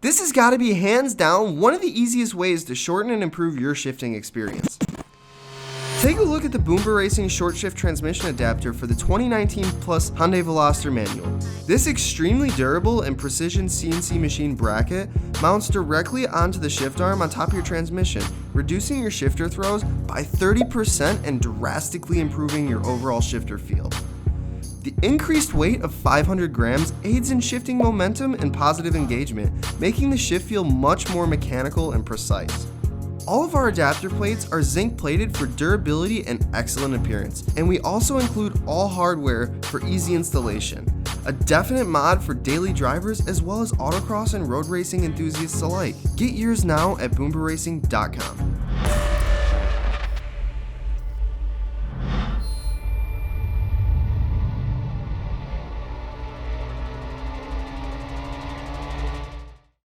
This has got to be hands down one of the easiest ways to shorten and improve your shifting experience. Take a look at the Boomba Racing short shift transmission adapter for the 2019 Plus Hyundai Veloster manual. This extremely durable and precision CNC machine bracket mounts directly onto the shift arm on top of your transmission, reducing your shifter throws by 30% and drastically improving your overall shifter feel. The increased weight of 500 grams aids in shifting momentum and positive engagement, making the shift feel much more mechanical and precise. All of our adapter plates are zinc plated for durability and excellent appearance, and we also include all hardware for easy installation. A definite mod for daily drivers as well as autocross and road racing enthusiasts alike. Get yours now at boombaracing.com.